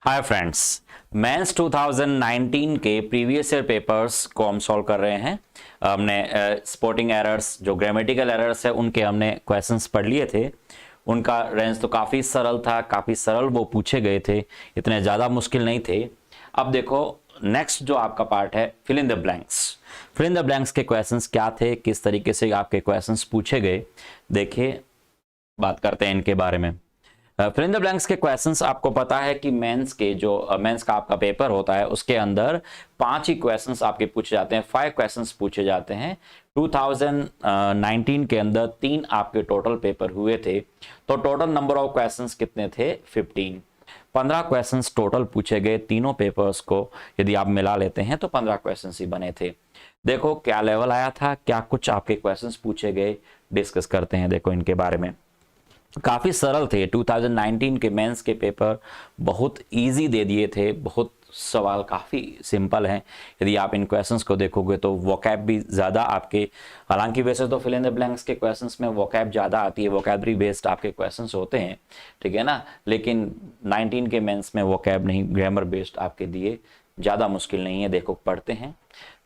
Hi friends, mains 2019 के previous year papers को हम सॉल्व कर रहे हैं। हमने स्पोर्टिंग एरर्स, जो ग्रामेटिकल एरर्स है, उनके हमने क्वेश्चंस पढ़ लिए थे। उनका रेंज तो काफ़ी सरल था, काफ़ी सरल वो पूछे गए थे, इतने ज़्यादा मुश्किल नहीं थे। अब देखो, नेक्स्ट जो आपका पार्ट है, fill in the blanks. Fill in the blanks के क्वेश्चंस क्या थे, किस तरीके से आपके क्वेश्चंस पूछे गए, देखिए बात करते हैं इनके बारे में। फिल इन द ब्लैंक्स के क्वेश्चंस, आपको पता है कि मेंस के जो मेंस का आपका पेपर होता है उसके अंदर 5 ही क्वेश्चंस आपके पूछे जाते हैं, 5 क्वेश्चंस पूछे जाते हैं। 2019 के अंदर 3 आपके टोटल पेपर हुए थे, तो टोटल नंबर ऑफ क्वेश्चंस कितने थे? 15 क्वेश्चंस टोटल पूछे गए तीनों पेपर्स को। यदि आप मिला लेते हैं तो 15 क्वेश्चंस ही बने थे। देखो क्या लेवल आया था, क्या कुछ आपके क्वेश्चंस पूछे गए, डिस्कस करते हैं। देखो इनके बारे में, काफ़ी सरल थे। 2019 के मेंस के पेपर बहुत इजी दे दिए थे, बहुत सवाल काफ़ी सिंपल हैं। यदि आप इन क्वेश्चंस को देखोगे तो वोकैब भी ज़्यादा आपके, हालांकि वैसे तो फिल इन द ब्लैंक्स के क्वेश्चंस में वोकैब ज़्यादा आती है, वोकैबरी बेस्ड आपके क्वेश्चंस होते हैं, ठीक है ना। लेकिन 19 के मेंस में वोकैब नहीं, ग्रामर बेस्ड आपके दिए, ज़्यादा मुश्किल नहीं है। देखो पढ़ते हैं।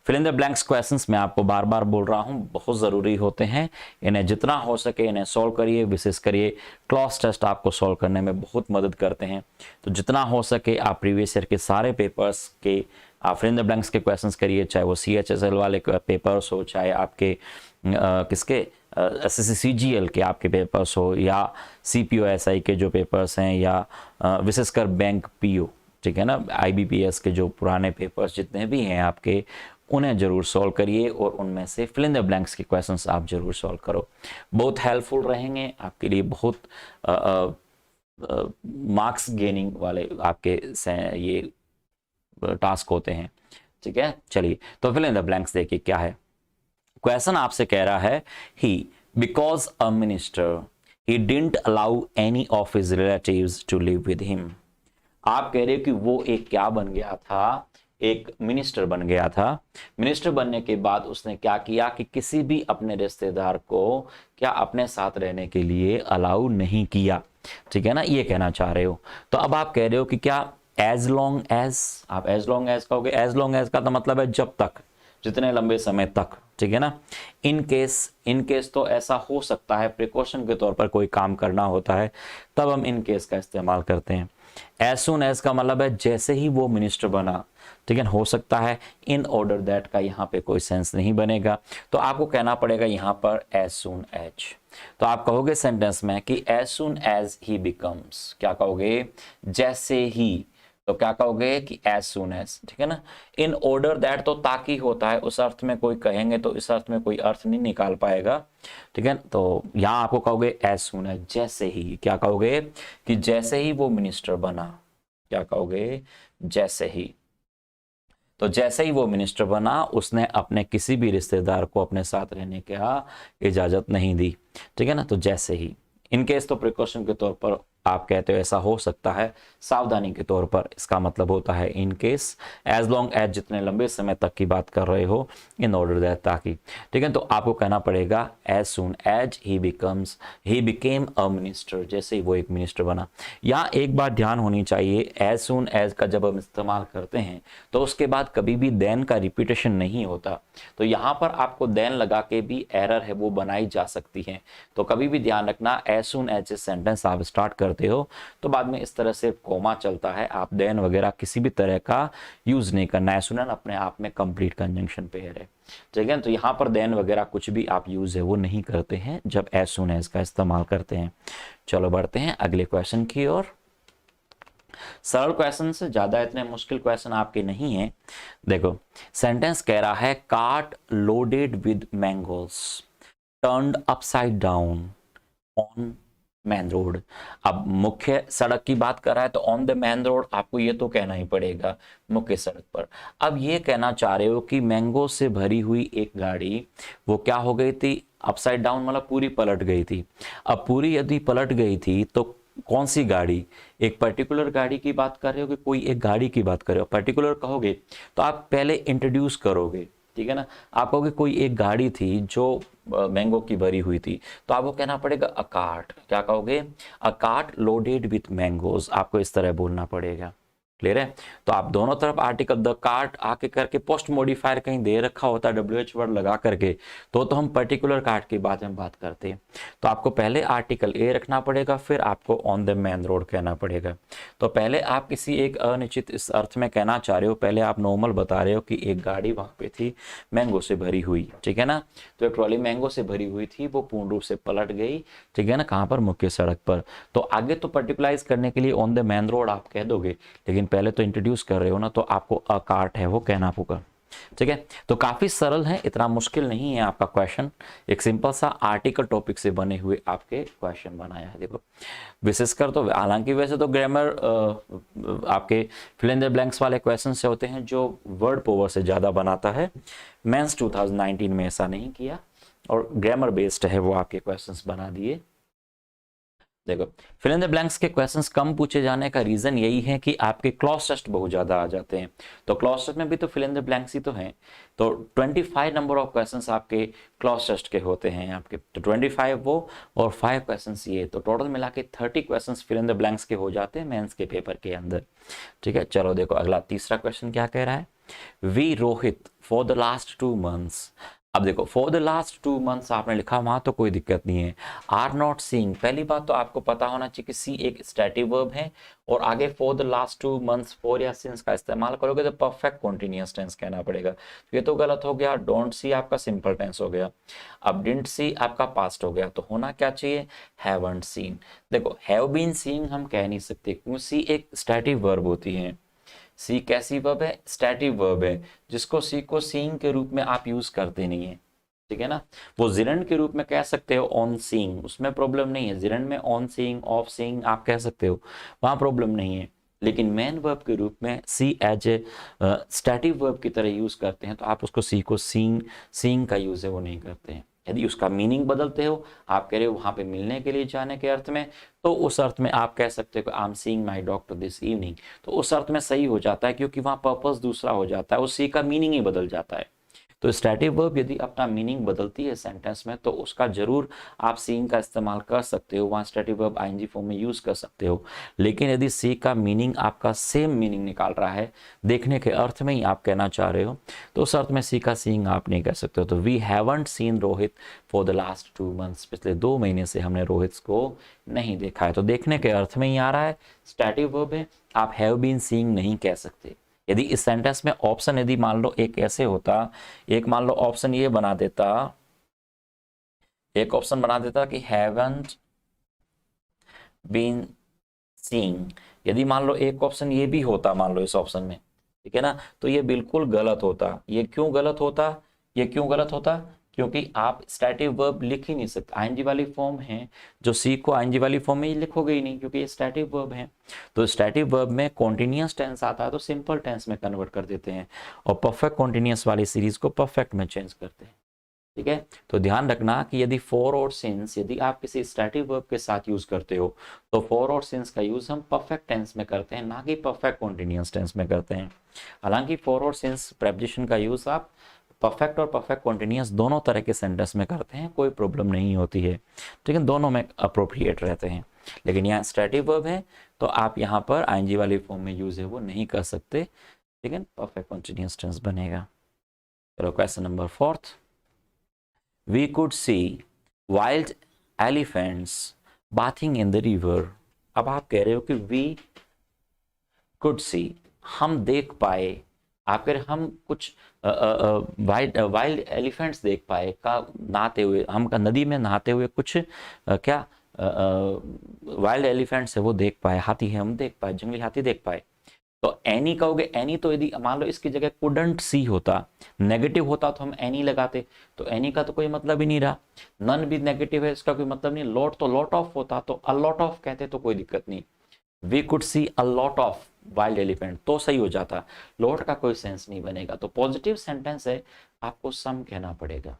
Fill in the blanks questions मैं आपको बार बार बोल रहा हूं, बहुत ज़रूरी होते हैं। इन्हें जितना हो सके इन्हें सॉल्व करिए, विशेष करिए क्लॉज टेस्ट आपको सॉल्व करने में बहुत मदद करते हैं। तो जितना हो सके आप प्रीवियस ईयर के सारे पेपर्स के आप फिल इन द ब्लैंक्स के क्वेश्चंस करिए, चाहे वो CHSL वाले पेपर्स हो, चाहे आपके किसके SSC CGL के आपके पेपर्स हो, या CPO SI के जो पेपर्स हैं, या विशेषकर बैंक PO, ठीक है ना, IBPS के जो पुराने पेपर्स जितने भी हैं आपके, उन्हें जरूर सॉल्व करिए और उनमें से फिल इन द ब्लैंक्स के क्वेश्चंस आप जरूर सॉल्व करो। बहुत हेल्पफुल रहेंगे आपके लिए, बहुत मार्क्स गेनिंग वाले आपके ये टास्क होते हैं, ठीक है। चलिए तो फिल इन द ब्लैंक्स देखिए क्या है। क्वेश्चन आपसे कह रहा है, he because a minister he didn't allow any of his relatives to live with him. आप कह रहे हो कि वो एक क्या बन गया था, एक मिनिस्टर बन गया था। मिनिस्टर बनने के बाद उसने क्या किया कि किसी भी अपने रिश्तेदार को क्या अपने साथ रहने के लिए अलाउ नहीं किया, ठीक है ना, ये कहना चाह रहे हो। तो अब आप कह रहे हो कि क्या एज लॉन्ग एज, आप एज लॉन्ग एज कहोगे। एज लॉन्ग एज का तो मतलब है जब तक, जितने लंबे समय तक, ठीक है ना। इन केस तो ऐसा हो सकता है, प्रिकॉशन के तौर पर कोई काम करना होता है, तब हम इन केस का इस्तेमाल करते हैं। एज सुन एज का मतलब है जैसे ही वो मिनिस्टर बना, ठीक है। हो सकता है इन ऑर्डर दैट का यहाँ पे कोई सेंस नहीं बनेगा, तो आपको कहना पड़ेगा यहाँ पर एज सुन एज। तो आप कहोगे सेंटेंस में कि as soon as he becomes, क्या कहोगे? जैसे ही। तो क्या कहोगे कि एज सुन एज, ठीक है ना। इन ऑर्डर दैट तो ताकि होता है, उस अर्थ में कोई कहेंगे तो इस अर्थ में कोई अर्थ नहीं निकाल पाएगा, ठीक है। तो यहां आपको कहोगे एज सुन एज, जैसे ही। क्या कहोगे? कि जैसे ही वो मिनिस्टर बना। क्या कहोगे? जैसे ही। तो जैसे ही वो मिनिस्टर बना, उसने अपने किसी भी रिश्तेदार को अपने साथ रहने का इजाजत नहीं दी, ठीक है ना। तो जैसे ही। इनकेस तो प्रिकॉशन के तौर पर आप कहते हो ऐसा हो सकता है, सावधानी के तौर पर इसका मतलब होता है in case. As long as, जितने लंबे समय तक की बात कर रहे हो, इन ऑर्डर दैट, ताकि, ठीक है। तो आपको कहना पड़ेगा as soon as he became a minister, जैसे ही वो एक मिनिस्टर बना। यहाँ एक बात ध्यान होनी चाहिए, एज सून एज का जब हम इस्तेमाल करते हैं तो उसके बाद कभी भी देन का रिपीटेशन नहीं होता। तो यहाँ पर आपको देन लगा के भी एरर है वो बनाई जा सकती है। तो कभी भी ध्यान रखना, एज सून एज सेंटेंस आप स्टार्ट करते हो तो बाद में इस तरह से कोमा चलता है, आप देन वगैरह किसी भी तरह का यूज नहीं करना है। सुनन अपने आप में कंप्लीट कंजंक्शन पेयर है, ठीक है। तो यहाँ पर देन वगैरह कुछ भी आप यूज है वो नहीं करते हैं जब एज सून एज का इस्तेमाल करते हैं। चलो बढ़ते हैं अगले क्वेश्चन की ओर। सरल क्वेश्चन से ज्यादा इतने मुश्किल क्वेश्चन आपके नहीं है। देखो सेंटेंस कह रहा है, cart loaded with mangoes turned upside down on main road. अब मुख्य सड़क की बात कर रहा है तो ऑन द मेन रोड, आपको ये तो कहना ही पड़ेगा मुख्य सड़क पर। अब ये कहना चाह रहे हो कि मैंगो से भरी हुई एक गाड़ी वो क्या हो गई थी? अपसाइड डाउन, मतलब पूरी पलट गई थी। अब पूरी यदि पलट गई थी तो कौन सी गाड़ी? एक पर्टिकुलर गाड़ी की बात कर रहे हो कि कोई एक गाड़ी की बात कर रहे हो? पर्टिकुलर कहोगे तो आप पहले इंट्रोड्यूस करोगे, ठीक है ना। आप कहोगे कोई एक गाड़ी थी जो मैंगो की भरी हुई थी, तो आपको कहना पड़ेगा अ कार्ट। क्या कहोगे? A cart loaded with mangoes, आपको इस तरह बोलना पड़ेगा। क्लियर है। तो आप दोनों तरफ आर्टिकल द कार्ट आके करके पोस्ट मॉडिफायर कहीं दे रखा होता है WH वर्ड लगा करके, तो हम पर्टिकुलर कार्ट की बात में बात करते हैं। तो आपको पहले आर्टिकल ए रखना पड़ेगा, फिर आपको ऑन द मेन रोड कहना पड़ेगा। तो पहले आप किसी एक अनिश्चित इस अर्थ में कहना चाह रहे हो, पहले आप नॉर्मल बता रहे हो कि एक गाड़ी वहां पे थी मैंगो से भरी हुई, ठीक है ना। तो एक ट्रॉली मैंगो से भरी हुई थी, वो पूर्ण रूप से पलट गई, ठीक है ना, कहां पर, मुख्य सड़क पर। तो आगे तो पर्टिकुलराइज करने के लिए ऑन द मेन रोड आप कह दोगे, लेकिन पहले तो इंट्रोड्यूस कर रहे हो ना, तो आपको अ कार्ट है वो कहना होगा, ठीक है। तो काफी सरल है, इतना मुश्किल नहीं है आपका क्वेश्चन। एक सिंपल सा आर्टिकल टॉपिक से बने हुए आपके क्वेश्चन बनाया है। देखो विशेषकर तो हालांकि वैसे तो ग्रामर आपके फिल इन द ब्लैंक्स वाले क्वेश्चन से होते हैं जो वर्ड पावर से ज्यादा बनाता है। मेंस 2019 में ऐसा नहीं किया और ग्रामर बेस्ड है वो आपके क्वेश्चंस बना दिए। देखो फिल इन द ब्लैंक्स के क्वेश्चंस कम पूछे जाने का रीजन यही है कि आपके क्लॉज टेस्ट बहुत ज्यादा आ जाते हैं। तो क्लॉज टेस्ट में भी तो फिल इन द ब्लैंक्स ही तो हैं। तो 25 नंबर ऑफ क्वेश्चंस आपके क्लॉज टेस्ट के होते हैं आपके, तो 25 वो और 5 क्वेश्चंस ये, तो टोटल मिला के 30 questions fill in the blanks के हो जाते हैं मेंस के पेपर के अंदर, ठीक है। चलो देखो अगला तीसरा क्वेश्चन क्या कह रहा है, we Rohit for the last 2 months. अब देखो फॉर द लास्ट 2 मंथ्स आपने लिखा, वहां तो कोई दिक्कत नहीं है। आर नॉट सीइंग, पहली बात तो आपको पता होना चाहिए कि सी एक स्टैटिक वर्ब है और आगे for the last 2 months for या सिंस का इस्तेमाल करोगे तो परफेक्ट कॉन्टिन्यूअस टेंस कहना पड़ेगा। ये तो गलत हो गया। डोंट सी आपका सिंपल टेंस हो गया, अब डिडंट सी आपका पास्ट हो गया, तो होना क्या चाहिए, हैवंट सीन। देखो हैव बीन सीइंग हम कह नहीं सकते क्योंकि सी एक स्टैटिक वर्ब होती है। सी कैसी वर्ब है, स्टैटिक वर्ब है, जिसको सी को सीइंग के रूप में आप यूज करते नहीं है, ठीक है ना। वो जिरंड के रूप में कह सकते हो ऑन सीइंग, उसमें प्रॉब्लम नहीं है। जिरंड में ऑन सीइंग ऑफ सीइंग आप कह सकते हो, वहां प्रॉब्लम नहीं है। लेकिन मेन वर्ब के रूप में सी एज ए स्टैटिक वर्ब की तरह यूज करते हैं, तो आप उसको सी को सीइंग का यूज है वो नहीं करते हैं। यदि उसका मीनिंग बदलते हो, आप कह रहे हो वहां पे मिलने के लिए जाने के अर्थ में, तो उस अर्थ में आप कह सकते हो I am seeing my doctor this evening, तो उस अर्थ में सही हो जाता है क्योंकि वहां पर्पस दूसरा हो जाता है, उस सी का मीनिंग ही बदल जाता है। तो स्टैटिक वर्ब यदि अपना मीनिंग बदलती है सेंटेंस में, तो उसका जरूर आप सीइंग का इस्तेमाल कर सकते हो, वहां स्टैटिक वर्ब आईएनजी फॉर्म में यूज कर सकते हो। लेकिन यदि सी का मीनिंग आपका सेम मीनिंग निकाल रहा है, देखने के अर्थ में ही आप कहना चाह रहे हो, तो उस अर्थ में सी का सीइंग आप नहीं कह सकते हो। तो we haven't seen Rohit for the last 2 months, पिछले 2 महीने से हमने रोहित को नहीं देखा है, तो देखने के अर्थ में ही आ रहा है, स्टैटिक वर्ब है, आप हैव बीन सीइंग नहीं कह सकते। यदि इस सेंटेंस में ऑप्शन यदि मान लो एक ऐसे होता, एक मान लो ऑप्शन ये बना देता, एक ऑप्शन बना देता कि हैवंट बीन सीइंग, यदि मान लो एक ऑप्शन ये भी होता मान लो इस ऑप्शन में, ठीक है ना, तो ये बिल्कुल गलत होता। ये क्यों गलत होता, ये क्यों गलत होता, क्योंकि आप स्टैटिक वर्ब लिख ही नहीं सकते। आईएनजी वाली फॉर्म है, जो सी को आईएनजी वाली फॉर्म में ही लिखोगे ही नहीं क्योंकि ये स्टैटिक वर्ब है। तो स्टैटिक वर्ब में कॉन्टिन्यूअस टेंस आता है तो सिंपल टेंस में कन्वर्ट कर देते हैं और परफेक्ट कॉन्टिन्यूअस वाली सीरीज को परफेक्ट में चेंज करते हैं, ठीक है। तो ध्यान रखना कि यदि फॉर और सिंस यदि आप किसी स्टैटिक वर्ब के साथ यूज करते हो, तो फॉर और सिंस का यूज हम परफेक्ट टेंस में करते हैं, ना कि परफेक्ट कॉन्टिन्यूअस टेंस में करते हैं। हालांकि फॉर और सिंस प्रेपोजिशन का यूज आप परफेक्ट और परफेक्ट कॉन्टिन्यूअस दोनों तरह के सेंटेंस में करते हैं, कोई प्रॉब्लम नहीं होती है, ठीक है, दोनों में अप्रोप्रिएट रहते हैं। लेकिन यहाँ स्टैटिक वर्ब है तो आप यहाँ पर आईएनजी वाली फॉर्म में यूज है वो नहीं कर सकते, लेकिन परफेक्ट कॉन्टिन्यूअस टेंस बनेगा। चलो question number 4, we could see wild elephants bathing in the river. अब आप कह रहे हो कि वी कुड सी, हम देख पाए, आप कह रहे हम कुछ वाइल्ड एलिफेंट्स देख पाए का नहाते हुए, हम का नदी में नहाते हुए कुछ क्या वाइल्ड एलिफेंट्स है वो देख पाए, हाथी है हम देख पाए, जंगली हाथी देख पाए। तो एनी कहोगे, एनी तो यदि मान लो इसकी जगह कुडंट सी होता, नेगेटिव होता तो हम एनी लगाते, तो एनी का तो कोई मतलब ही नहीं रहा। नन भी नेगेटिव है, इसका कोई मतलब नहीं। लॉट तो लॉट ऑफ होता, तो अ लॉट ऑफ कहते तो कोई दिक्कत नहीं। We could see a lot of wild elephant तो सही हो जाता, लॉट का कोई सेंस नहीं बनेगा। तो पॉजिटिव सेंटेंस है, आपको सम कहना पड़ेगा।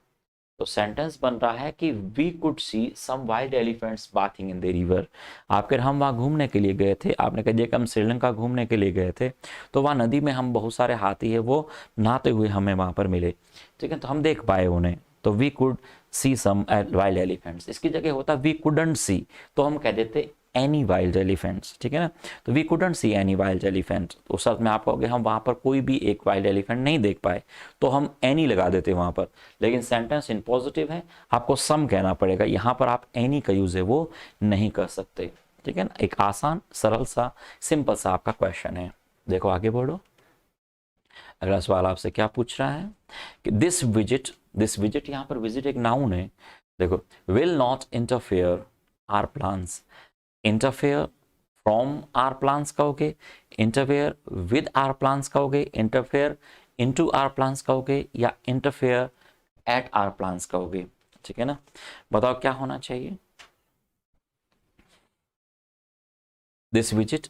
तो सेंटेंस बन रहा है कि we could see some wild elephants bathing in the river. आपके हम वहाँ घूमने के लिए गए थे, आपने कहा कि हम श्रीलंका घूमने के लिए गए थे, तो वहाँ नदी में हम बहुत सारे हाथी है वो नहाते हुए हमें वहाँ पर मिले, ठीक है, तो हम देख पाए उन्हें। तो we could see some wild elephants, इसकी जगह होता वी कुडंट सी, तो हम कह देते एनी वाइल्ड एलिफेंट्स, ठीक है ना, तो we couldn't see any wild elephant, तो उस अर्थ में आप कहोगे हम वहाँ पर कोई भी एक वाइल्ड एलिफेंट नहीं देख पाए, तो हम एनी लगा देते वहाँ पर। लेकिन सेंटेंस इन पॉजिटिव है, आपको सम कहना पड़ेगा, यहाँ पर आप एनी का यूज़ है वो नहीं कर सकते, ठीक है ना। एक आसान सरल सा सिंपल सा आपका क्वेश्चन है। देखो आगे बढ़ो, अगला सवाल आपसे क्या पूछ रहा है कि दिस विजिट, यहाँ पर विजिट एक नाउन है। देखो, will not interfere our plans, interfere from our plans कहोगे, इंटरफेयर विद आर प्लान्स कहोगे, इंटरफेयर इनटू आर प्लान्स कहोगे, या इंटरफेयर एट आर प्लान्स कहोगे, ठीक है ना। बताओ क्या होना चाहिए। This visit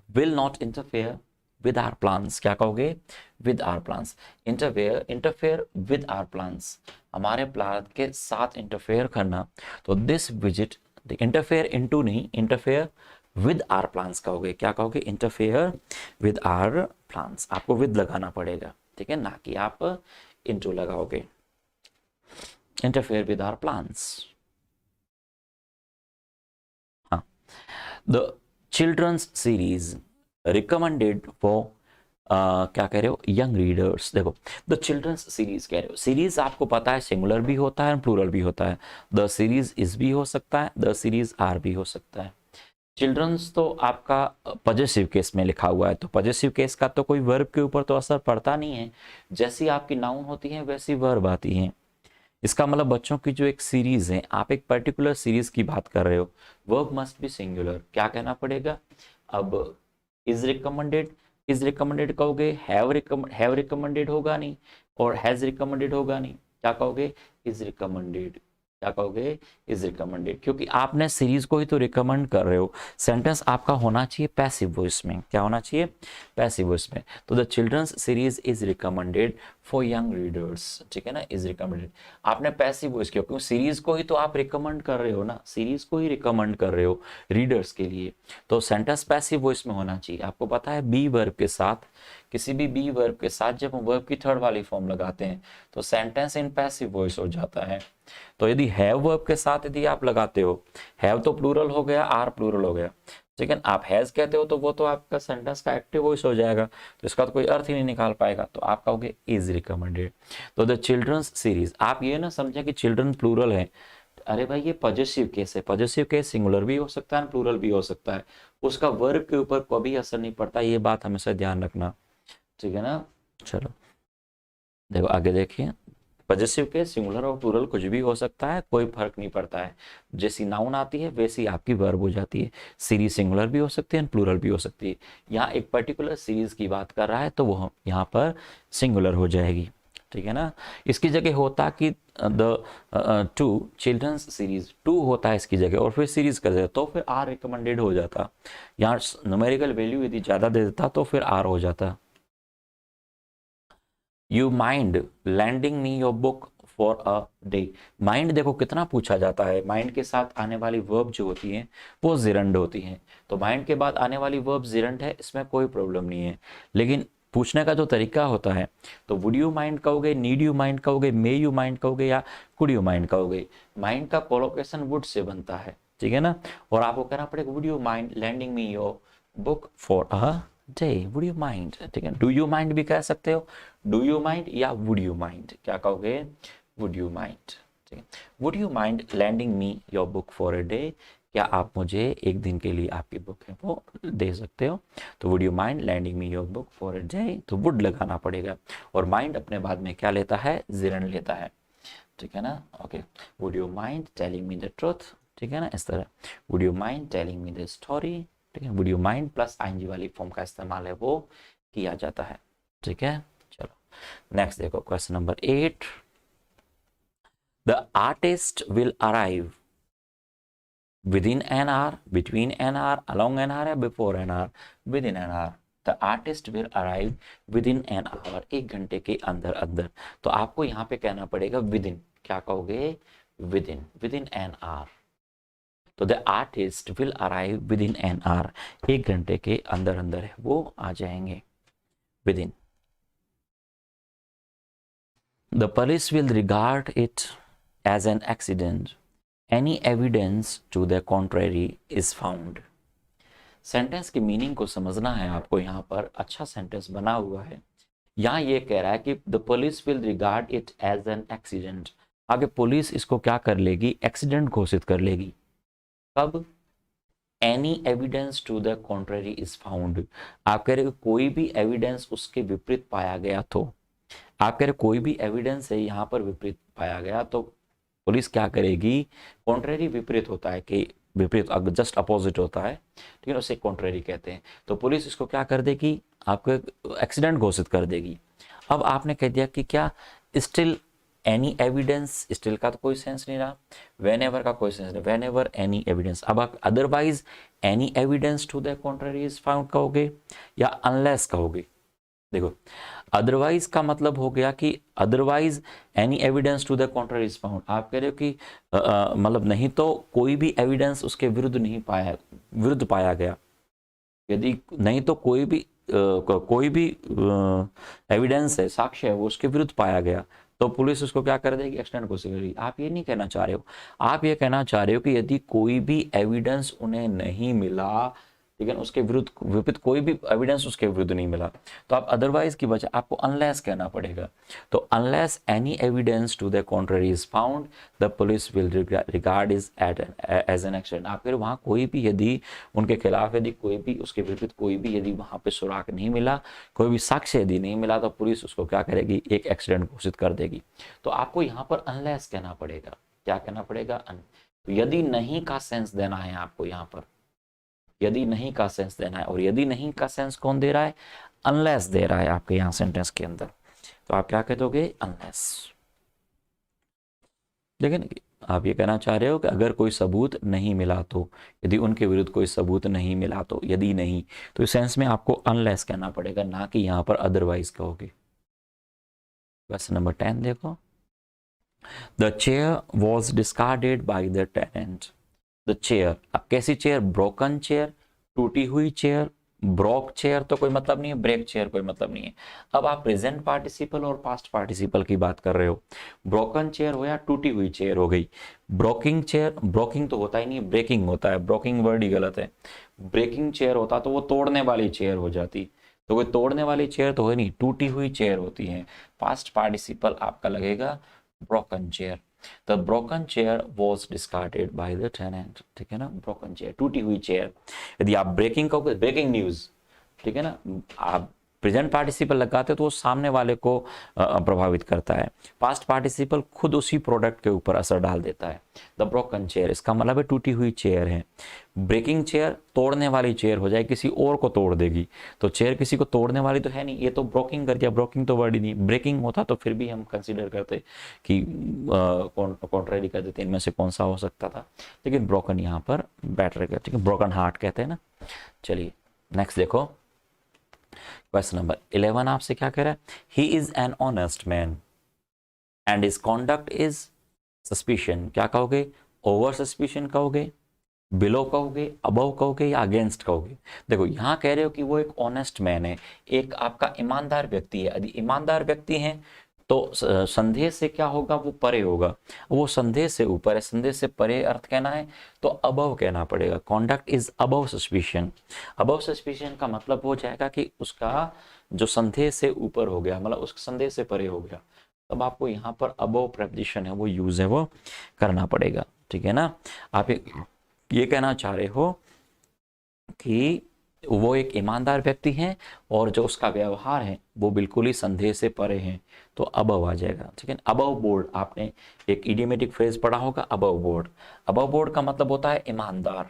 will not interfere with our plans, क्या कहोगे, with our plans. Interfere with our plans, हमारे प्लान के साथ इंटरफेयर करना, तो दिस विजिट, इंटरफेयर इनटू नहीं, इंटरफेयर विद आर प्लान्स कहोगे, क्या कहोगे, इंटरफेयर विद आर प्लान्स, आपको विद लगाना पड़ेगा, ठीक है, ना कि आप इनटू लगाओगे। Interfere with our plans. हाँ, the children's series recommended for क्या कह रहे हो, यंग रीडर्स। देखो, द चिल्ड्रंस सीरीज कह रहे हो, सीरीज आपको पता है सिंगुलर भी होता है प्लूरल भी होता है, द सीरीज इज भी हो सकता है, द सीरीज आर भी हो सकता है। चिल्ड्रंस तो आपका पॉजेसिव केस में लिखा हुआ है, तो पॉजेसिव केस का तो कोई वर्ब के ऊपर तो असर पड़ता नहीं है, जैसी आपकी नाउन होती है वैसी वर्ब आती है। इसका मतलब बच्चों की जो एक सीरीज है, आप एक पर्टिकुलर सीरीज की बात कर रहे हो, वर्ब मस्ट बी सिंगुलर, क्या कहना पड़ेगा। अब इज रिकमेंडेड कहोगे, हैव रिकमेंडेड होगा नहीं, और हैज रिकमेंडेड होगा नहीं, क्या कहोगे, इज रिकमेंडेड, क्या कहोगे, इज रिकमेंडेड, क्योंकि आपने सीरीज को ही तो रिकमेंड कर रहे हो। सेंटेंस आपका होना चाहिए पैसिव वॉइस में, क्या होना चाहिए, पैसिव वॉइस में। तो the children's series is recommended for young readers, ठीक है ना, इज रिकमेंडेड, आपने पैसिव वॉइस किया, क्योंकि सीरीज को ही तो आप रिकमेंड कर रहे हो ना, सीरीज को ही रिकमेंड कर रहे हो रीडर्स के लिए, तो सेंटेंस पैसिव वॉइस में होना चाहिए। आपको पता है बी वर्ब के साथ, किसी भी बी वर्ब के साथ जब हम वर्ब की थर्ड वाली फॉर्म लगाते हैं तो सेंटेंस इन पैसिव वॉइस हो जाता है। तो यदि हैव वर्ब के साथ यदि आप लगाते हो, हैव तो प्लूरल हो गया, आर प्लूरल हो गया, लेकिन आप हैज कहते हो तो वो तो आपका सेंटेंस का एक्टिव वॉइस हो जाएगा, तो इसका तो कोई अर्थ ही नहीं निकाल पाएगा, तो आप कहोगे इज रिकमेंडेड। तो द चिल्ड्रंस सीरीज, आप ये ना समझे कि चिल्ड्रन प्लूरल है, अरे भाई ये पॉजेसिव केस है, पॉजेसिव केस सिंगुलर भी हो सकता है प्लूरल भी हो सकता है, उसका वर्ब के ऊपर कभी असर नहीं पड़ता, ये बात हमेशा ध्यान रखना, ठीक है ना। चलो देखो आगे देखिए, पॉजेसिव केस सिंगुलर और प्लूरल कुछ भी हो सकता है, कोई फर्क नहीं पड़ता है, जैसी नाउन आती है वैसी आपकी वर्ब हो जाती है। सीरीज सिंगुलर भी हो सकती है प्लूरल भी हो सकती है, यहाँ एक पर्टिकुलर सीरीज की बात कर रहा है तो वो यहाँ पर सिंगुलर हो जाएगी, ठीक है ना। इसकी जगह होता कि the two children's series, two होता है इसकी जगह और फिर सीरीज कर देता तो फिर आर रिकमेंडेड हो जाता, यहाँ न्यूमेरिकल वैल्यू यदि ज़्यादा दे देता तो फिर आर हो जाता। You mind lending me your book for a day, mind देखो कितना पूछा जाता है, माइंड के साथ आने वाली वर्ब जो होती है वो जिरंड होती है, तो माइंड के बाद आने वाली वर्ब जिरंड है, इसमें कोई प्रॉब्लम नहीं है। लेकिन पूछने का जो तरीका होता है, तो वुड यू माइंड कहोगे, नीड यू माइंड कहोगे, मे यू माइंड कहोगे, या कुड यू माइंड कहोगे, माइंड का कोलोकेशन वुड से बनता है, ठीक है ना। और आपको कहना पड़ेगा would you mind lending me your book for a day, would you mind, ठीक है, डू यू माइंड भी कह सकते हो, डू यू माइंड या वुड यू माइंड, क्या कहोगे, वुड यू माइंड, ठीक है। Would you mind lending me your book for a day, क्या आप मुझे एक दिन के लिए आपकी बुक है वो दे सकते हो, तो would you mind lending me your book for a day, तो वुड लगाना पड़ेगा, और माइंड अपने बाद में क्या लेता है, जिरन लेता है, ठीक है ना। Okay, would you mind telling me the truth, ठीक है ना, इस तरह would you mind telling me the story, ठीक है, would you mind plus ING वाली फॉर्म का इस्तेमाल है वो किया जाता है, ठीक है। चलो नेक्स्ट देखो question number 8, the artist will arrive within an hour, between an hour, along an hour या before an hour, within an hour, the artist will arrive within an hour, एक घंटे के अंदर अंदर, तो आपको यहाँ पे कहना पड़ेगा within, क्या कहोगे, within an hour, तो the artist will arrive within an hour, एक घंटे के अंदर अंदर वो आ जाएंगे, within. The police will regard it as an accident, any evidence to the contrary is found. Sentence की मीनिंग को समझना है आपको। यहाँ पर अच्छा सेंटेंस बना हुआ है। यहाँ ये कह रहा है कि the police will regard it as an accident. आगे पुलिस इसको क्या कर लेगी, एक्सीडेंट घोषित कर लेगी। कब? Any evidence to the contrary is found. आप कह रहे हो कोई भी एविडेंस उसके विपरीत पाया गया तो, आप कह रहे कोई भी एविडेंस है यहाँ पर विपरीत पाया गया तो पुलिस क्या करेगी, कॉन्ट्रेरी विपरीत होता है कि विपरीत जस्ट अपोजिट होता है, ठीक है, उसे कॉन्ट्रेरी कहते हैं। तो पुलिस इसको क्या कर देगी, आपको एक्सीडेंट घोषित कर देगी। अब आपने कह दिया कि क्या स्टिल एनी एविडेंस, स्टिल का तो कोई सेंस नहीं रहा, वेन का कोई सेंस नहीं, वेन एवर एनी एविडेंस। अब आप otherwise any evidence to the contrary is found कहोगे या अनलेस कहोगे। देखो अदरवाइज का मतलब हो गया कि otherwise any evidence to the contrary is found. आप कह रहे हो कि मतलब नहीं तो कोई भी एविडेंस उसके विरुद्ध पाया गया। यदि नहीं तो कोई भी एविडेंस है, साक्ष्य है, वो उसके विरुद्ध पाया गया तो पुलिस उसको क्या कर देगी, एक्सीडेंट घोषित करेगी। आप ये नहीं कहना चाह रहे हो, आप ये कहना चाह रहे हो कि यदि कोई भी एविडेंस उन्हें नहीं मिला, ठीक है, उसके विपरीत कोई भी एविडेंस उसके विरुद्ध नहीं मिला, तो आप अदरवाइज की बजाय आपको अनलेस कहना पड़ेगा। तो unless any evidence to the contrary is found the police will regard is as an accident. आप फिर वहाँ कोई भी यदि उनके खिलाफ यदि कोई भी उसके विपरीत कोई भी यदि वहाँ पे सुराग नहीं मिला, कोई भी साक्ष्य यदि नहीं मिला, तो पुलिस उसको क्या करेगी, एक एक्सीडेंट घोषित कर देगी। तो आपको यहाँ पर अनलेस कहना पड़ेगा। क्या कहना पड़ेगा? यदि नहीं का सेंस देना है आपको यहाँ पर, यदि नहीं का सेंस देना है। और यदि नहीं का सेंस कौन दे रहा है? अनलेस दे रहा है आपके यहाँ सेंटेंस के अंदर। तो आप क्या कह दोगे? अनलेस। लेकिन आप ये कहना चाह रहे हो कि अगर कोई सबूत नहीं मिला तो, यदि उनके विरुद्ध कोई सबूत नहीं मिला तो, यदि नहीं, तो इस सेंस में आपको अनलेस कहना पड़ेगा, ना कि यहाँ पर अदरवाइज कहोगे। क्वेश्चन नंबर 10 देखो। The chair was discarded by the tenant. The chair, अब कैसी चेयर? ब्रोकन चेयर, टूटी हुई चेयर। ब्रोक चेयर तो कोई मतलब नहीं है, ब्रेक चेयर कोई मतलब नहीं है। अब आप प्रेजेंट पार्टिसिपल और पास्ट पार्टिसिपल की बात कर रहे हो। ब्रोकन चेयर हो या टूटी हुई चेयर हो गई। ब्रोकिंग चेयर, ब्रोकिंग तो होता ही नहीं, ब्रेकिंग होता है। ब्रोकिंग वर्ड ही गलत है। ब्रेकिंग चेयर होता तो वो तोड़ने वाली चेयर हो जाती, तो कोई तोड़ने वाली चेयर तो है नहीं, टूटी हुई चेयर होती है। पास्ट पार्टिसिपल आपका लगेगा broken chair. The broken chair was discarded by the tenant। ठीक है ना, ब्रोकन चेयर, टूटी हुई चेयर। यदि आप ब्रेकिंग कहोगे, ब्रेकिंग न्यूज, ठीक है ना, आप प्रेजेंट पार्टिसिपल लगाते हो तो वो सामने वाले को प्रभावित करता है। पास्ट पार्टिसिपल खुद उसी प्रोडक्ट के ऊपर असर डाल देता है। द ब्रोकन चेयर, इसका मतलब है टूटी हुई चेयर है। ब्रेकिंग चेयर तोड़ने वाली चेयर हो जाए, किसी और को तोड़ देगी। तो चेयर किसी को तोड़ने वाली तो है नहीं, ये तो ब्रोकिंग कर दिया। ब्रोकिंग तो वर्ड ही नहीं, ब्रेकिंग होता तो फिर भी हम कंसिडर करते कि कॉन्ट्रेरी कर देते, इनमें से कौन सा हो सकता था। लेकिन ब्रोकन यहाँ पर बेटर है, ठीक है, ब्रोकन हार्ट कहते हैं ना। चलिए नेक्स्ट देखो। क्वेश्चन नंबर 11 आपसे क्या कह रहा है? He is an honest man and his conduct is suspicion. क्या कहोगे? ओवर सस्पिशन कहोगे, बिलो कहोगे, अबव कहोगे या अगेंस्ट कहोगे? देखो यहाँ कह रहे हो कि वो एक ऑनेस्ट मैन है, एक आपका ईमानदार व्यक्ति है। यदि ईमानदार व्यक्ति है तो संदेह से क्या होगा? वो परे होगा। वो संदेह से ऊपर है, संदेह से परे अर्थ कहना है तो अबव कहना पड़ेगा। Conduct is above suspicion. Above suspicion का मतलब हो जाएगा कि उसका जो संदेह से ऊपर हो गया, मतलब उस संदेह से परे हो गया। तब आपको यहाँ पर अबव प्रेपोजिशन है वो यूज है वो करना पड़ेगा, ठीक है ना। आप ये कहना चाह रहे हो कि वो एक ईमानदार व्यक्ति है और जो उसका व्यवहार है वो बिल्कुल ही संदेह से परे है, तो अबव आ जाएगा, ठीक है। अबव बोर्ड, आपने एक इडियोमेटिक फ्रेज पढ़ा होगा, अबव बोर्ड। अबव बोर्ड का मतलब होता है ईमानदार।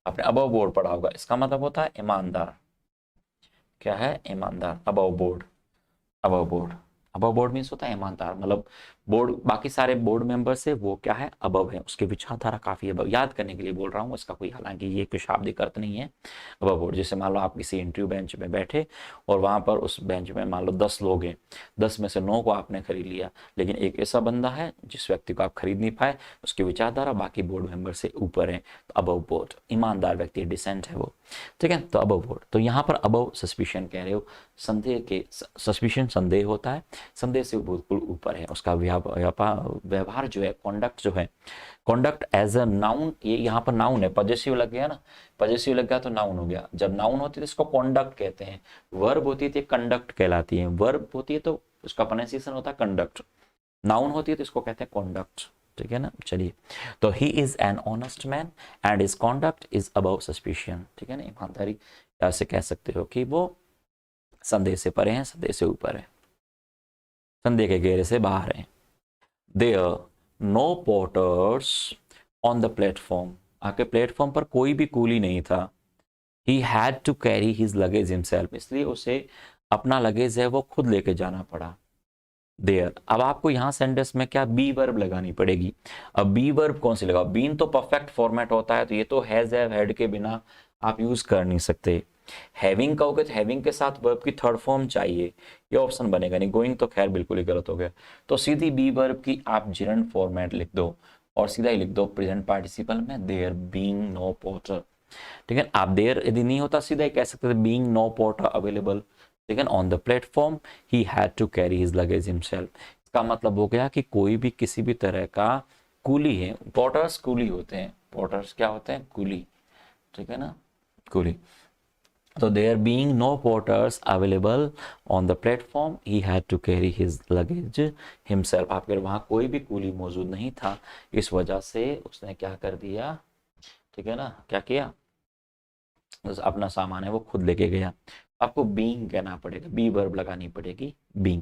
आपने अबव बोर्ड पढ़ा होगा, इसका मतलब होता है ईमानदार। क्या है? ईमानदार। Above board, above board, above board means होता है ईमानदार। मतलब बोर्ड, बाकी सारे बोर्ड मेंबर से वो क्या है? अबव है, उसके विचारधारा काफी अबव। याद करने के लिए बोल रहा हूँ, इसका कोई हालांकि ये कोई शाब्दिक अर्थ नहीं है। अबव बोर्ड, जैसे मान लो आप किसी इंटरव्यू बेंच में बैठे और वहां पर उस बेंच में मान लो 10 लोग हैं, 10 में से 9 को आपने खरीद लिया, लेकिन एक ऐसा बंदा है जिस व्यक्ति को आप खरीद नहीं पाए, उसकी विचारधारा बाकी बोर्ड मेंबर से ऊपर है, तो अबव बोर्ड, ईमानदार व्यक्ति, डिसेंट है वो, ठीक है। तो अबव बोर्ड, तो यहाँ पर अबव सस्पिशन कह रहे हो, संदेह के, सस्पिशन संदेह होता है, संदेश से बिल्कुल ऊपर है। उसका व्यवहार जो है, कॉन्डक्ट जो है, कॉन्डक्ट एज अ नाउन, ये यहाँ पर नाउन है, पजेसिव लग गया ना, पजेसिव लग गया तो नाउन हो गया। जब नाउन होती है तो इसको कॉन्डक्ट कहते हैं, वर्ब होती है तो कंडक्ट कहलाती है, वर्ब होती है तो उसका प्रोनाउंसिएशन होता है कंडक्ट, नाउन होती है तो इसको कहते हैं कॉन्डक्ट, ठीक है ना। चलिए, तो he is an honest man and his conduct is above suspicion, ठीक है ना, ईमानदारी ऐसे कह सकते हो कि वो संदेह से परे हैं, संदेह से ऊपर है, संदेह के घेरे से बाहर है। There no porters on the platform, आके प्लेटफॉर्म पर कोई भी कूली नहीं था। He had to carry his luggage himself, इसलिए उसे अपना लगेज है वो खुद लेके जाना पड़ा। देयर, अब आपको यहाँ सेंटेंस में क्या बी वर्ब लगानी पड़ेगी। अब बी वर्ब कौन सी लगाओ, बीन तो परफेक्ट फॉर्मेट होता है, तो ये तो हैज हैव हैड के बिना आप यूज कर नहीं सकते। हैविंग कहोगे तो हैविंग के साथ वर्ब की थर्ड फॉर्म चाहिए, ये ऑप्शन बनेगा नहीं। गोइंग तो खैर बिल्कुल ही गलत हो गया, तो सीधी बी वर्ब की आप जिरंड फॉर्मेट लिख दो और सीधा ही लिख दो प्रेजेंट पार्टिसिपल में, देयर बीइंग नो पोर्टर, ठीक है। आप देयर यदि नहीं होता सीधा ही कह सकते थे बीइंग नो पोर्टर अवेलेबल, ठीक है। On the platform he had to carry his luggage himself, इसका मतलब हो गया कि कोई भी किसी भी तरह का कूली है, पोर्टर्स कूली होते हैं, पोर्टर्स क्या होते हैं, कूली, ठीक है ना, कूली। तो there being no porters available on the platform he had to carry his luggage himself, आपके वहाँ कोई भी कूली मौजूद नहीं था, इस वजह से उसने क्या कर दिया, ठीक है ना, क्या किया, अपना सामान है वो खुद लेके गया। आपको बीइंग कहना पड़ेगा, बी वर्ब लगानी पड़ेगी, being.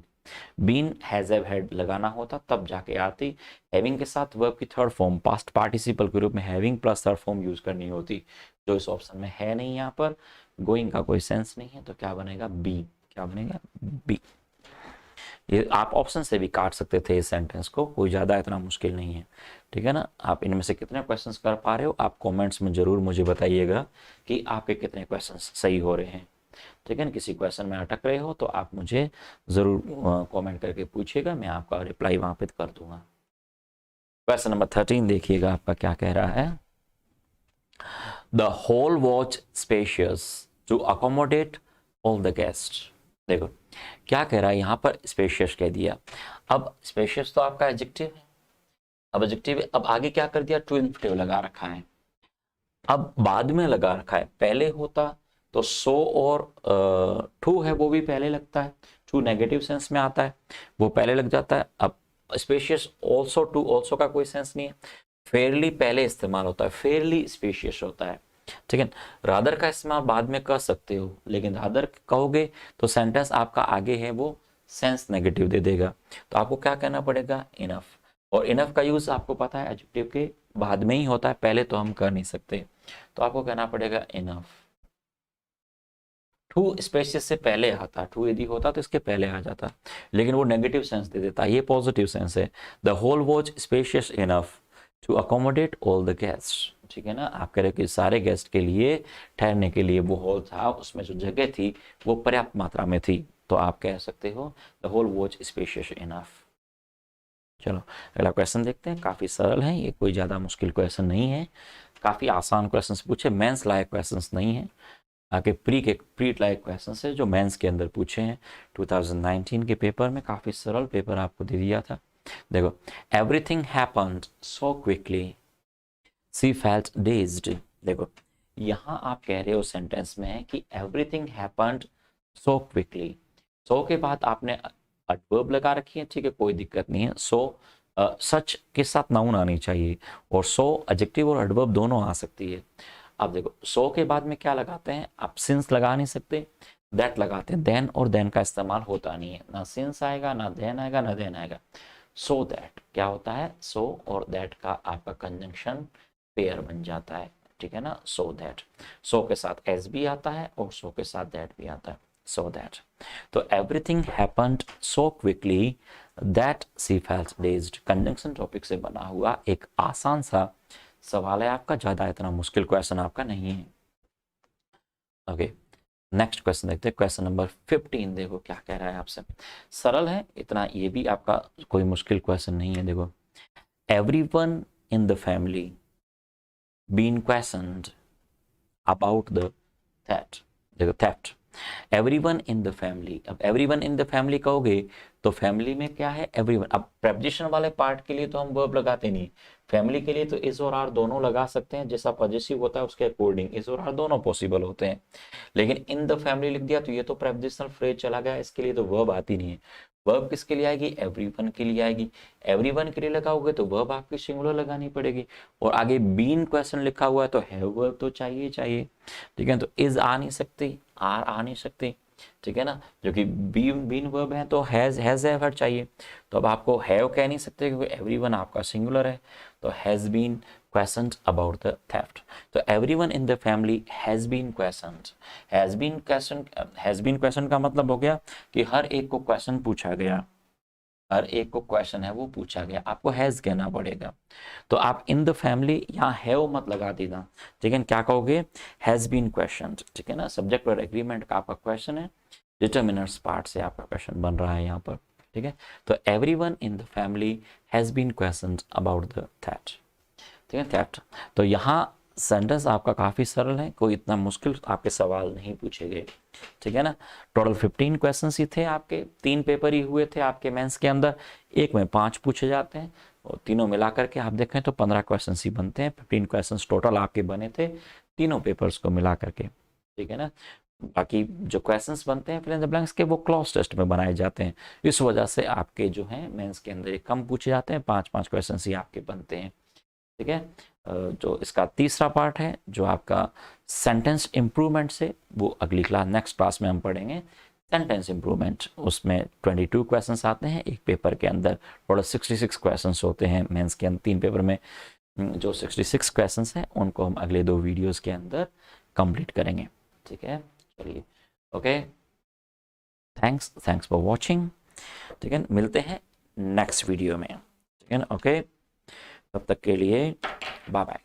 Been has have had लगाना होता तब जाके आती, हैविंग के साथ वर्ब की थर्ड फॉर्म पास्ट पार्टिसिपल के रूप में having plus third form use करनी होती, जो इस ऑप्शन में है नहीं। यहाँ पर गोइंग का कोई सेंस नहीं है, तो क्या बनेगा, बी, क्या बनेगा, बी। ये आप ऑप्शन से भी काट सकते थे इस सेंटेंस को, कोई ज़्यादा इतना मुश्किल नहीं है, ठीक है ना। आप इनमें से कितने क्वेश्चंस कर पा रहे हो, आप कमेंट्स में ज़रूर मुझे बताइएगा कि आपके कितने क्वेश्चंस सही हो रहे हैं, ठीक है ना। किसी क्वेश्चन में अटक रहे हो तो आप मुझे ज़रूर कमेंट करके पूछिएगा, मैं आपका रिप्लाई वहाँ पे कर दूंगा। क्वेश्चन नंबर 13 देखिएगा आपका क्या कह रहा है। The whole watch spacious to accommodate all the guest, देखो क्या कह रहा है यहाँ पर, स्पेशियस कह दिया। अब स्पेशियस तो आपका एडजेक्टिव है, अब एडजेक्टिव, अब आगे क्या कर दिया, टू इन्फिनेटिव लगा रखा है, अब बाद में लगा रखा है। पहले होता तो सो और टू है वो भी पहले लगता है, टू नेगेटिव सेंस में आता है, वो पहले लग जाता है। अब स्पेशियस ऑल्सो, टू ऑल्सो का कोई सेंस नहीं है, फेयरली पहले इस्तेमाल होता है, फेयरली स्पेशियस होता है, ठीक है। रादर का इस्तेमाल बाद में कर सकते हो, लेकिन रादर कहोगे तो सेंटेंस आपका आगे है वो सेंस नेगेटिव दे देगा, तो आपको क्या कहना पड़ेगा, इनफ। और इनफ का यूज आपको पता है एडजेक्टिव के बाद में ही होता है, पहले तो हम कर नहीं सकते, तो आपको कहना पड़ेगा इनफ। टू स्पेशियस से पहले आता, टू यदि होता तो इसके पहले आ जाता, लेकिन वो नेगेटिव सेंस दे देता, ये पॉजिटिव सेंस है। The whole watch spacious enough to accommodate all the guest, ठीक है ना। आप कह रहे हो कि सारे गेस्ट के लिए ठहरने के लिए वो हॉल था, उसमें जो जगह थी वो पर्याप्त मात्रा में थी, तो आप कह सकते हो the whole watch spacious enough. चलो अगला क्वेश्चन देखते हैं, काफ़ी सरल है ये, कोई ज़्यादा मुश्किल क्वेश्चन नहीं है, काफ़ी आसान क्वेश्चन पूछे, मेंस लायक क्वेश्चन नहीं है, आगे प्री लायक क्वेश्चन है जो मेंस के अंदर पूछे हैं 2019 के पेपर में, काफ़ी सरल पेपर आपको दे दिया था। देखो, everything happened so quickly see felt dazed, देखो यहाँ आप कह रहे हो सेंटेंस में है कि एवरीथिंग हैपेंड सो क्विकली, सो के बाद आपने एडवर्ब लगा रखी है, ठीक है, कोई दिक्कत नहीं है। सो सच के साथ नाउन आनी चाहिए, और सो एडजेक्टिव और एडवर्ब दोनों आ सकती है। अब देखो सो के बाद में क्या लगाते हैं, आप सिंस लगा नहीं सकते, दैट लगाते हैं, देन और देन का इस्तेमाल होता नहीं है, ना सिंस आएगा, ना देन आएगा, ना देन आएगा। सो दैट क्या होता है, सो और दैट का आपका कंजंक्शन पेयर बन जाता है, ठीक है ना, सो दैट। सो के साथ एस भी आता है और सो के साथ दैट भी आता है, सो दैट। तो everything happened so quickly that C felt dazed, conjunction topic से बना हुआ एक आसान सा सवाल है आपका, ज्यादा इतना मुश्किल क्वेश्चन आपका नहीं है। ओके, नेक्स्ट क्वेश्चन देखते हैं, क्वेश्चन नंबर 15, देखो क्या कह रहा है आपसे, सरल है इतना, ये भी आपका कोई मुश्किल क्वेश्चन नहीं है। देखो, everyone in the family been questioned about the theft, देखो theft, everyone in the family, अब एवरीवन इन द फैमिली कहोगे तो फैमिली में क्या है, एवरीवन। अब प्रेपोजिशन वाले पार्ट के लिए तो हम वर्ब लगाते नहीं, फैमिली के लिए तो इज और आर दोनों लगा सकते हैं, जैसा पॉजिटिव होता है उसके अकॉर्डिंग इज और आर दोनों पॉसिबल होते हैं। लेकिन इन द फैमिली लिख दिया तो ये तो प्रेपोजिशनल फ्रेज चला गया, इसके लिए तो वर्ब आती नहीं है। वर्ब किसके लिए आएगी, एवरीवन के लिए आएगी। एवरीवन के लिए लगाओगे तो वर्ब आपकी सिंगुलर लगानी पड़ेगी, और आगे बीन क्वेश्चन लिखा हुआ है तो हैव वर्ब तो चाहिए चाहिए, ठीक है। तो इज आ नहीं सकती, आर आ नहीं सकती, ठीक है ना, जो कि बीन वर्ब है तो हैज हैव चाहिए। तो अब आपको हैव कह नहीं सकते क्योंकि एवरीवन आपका सिंगुलर है, तो has been question about the theft. तो everyone in the family has been question. Has been question का मतलब हो गया कि हर एक को क्वेश्चन पूछा गया, हर एक को क्वेश्चन है वो पूछा गया, आपको हैज कहना पड़ेगा। तो आप इन द फैमिली यहाँ हैव मत लगा देना, ठीक है, क्या कहोगे, हैज बीन क्वेश्चन, ठीक है ना। सब्जेक्ट और एग्रीमेंट का आपका क्वेश्चन है, डिटर्मिनर्स पार्ट से आपका क्वेश्चन बन रहा है यहाँ पर, ठीक है। तो everyone in the family has been question about the theft, ठीक है, थेफ्ट। तो यहाँ सेंटेंस आपका काफ़ी सरल है, कोई इतना मुश्किल आपके सवाल नहीं पूछे गए, ठीक है ना। टोटल 15 क्वेश्चन ही थे आपके, 3 पेपर ही हुए थे आपके मेंस के अंदर, एक में 5 पूछे जाते हैं, और तीनों मिलाकर के आप देखें तो 15 क्वेश्चन ही बनते हैं। 15 क्वेश्चन टोटल आपके बने थे तीनों पेपर्स को मिला करके, ठीक है ना। बाकी जो क्वेश्चंस बनते हैं फिल इन द ब्लैंक्स के वो क्लॉज टेस्ट में बनाए जाते हैं, इस वजह से आपके जो हैं मेंस के अंदर कम पूछे जाते हैं, 5-5 क्वेश्चन ही आपके बनते हैं, ठीक है। जो इसका तीसरा पार्ट है जो आपका सेंटेंस इम्प्रूवमेंट से, वो अगली क्लास नेक्स्ट क्लास में हम पढ़ेंगे सेंटेंस इम्प्रूवमेंट। उसमें 22 क्वेश्चंस आते हैं एक पेपर के अंदर, टोटल 66 क्वेश्चंस होते हैं मेंस के अंदर 3 पेपर में। जो 66 क्वेश्चंस हैं उनको हम अगले 2 वीडियोस के अंदर कंप्लीट करेंगे, ठीक है। चलिए, ओके, थैंक्स फॉर वॉचिंग, ठीक है। मिलते हैं नेक्स्ट वीडियो में, ठीक है ना, ओके। तब तक के लिए बाय बाय।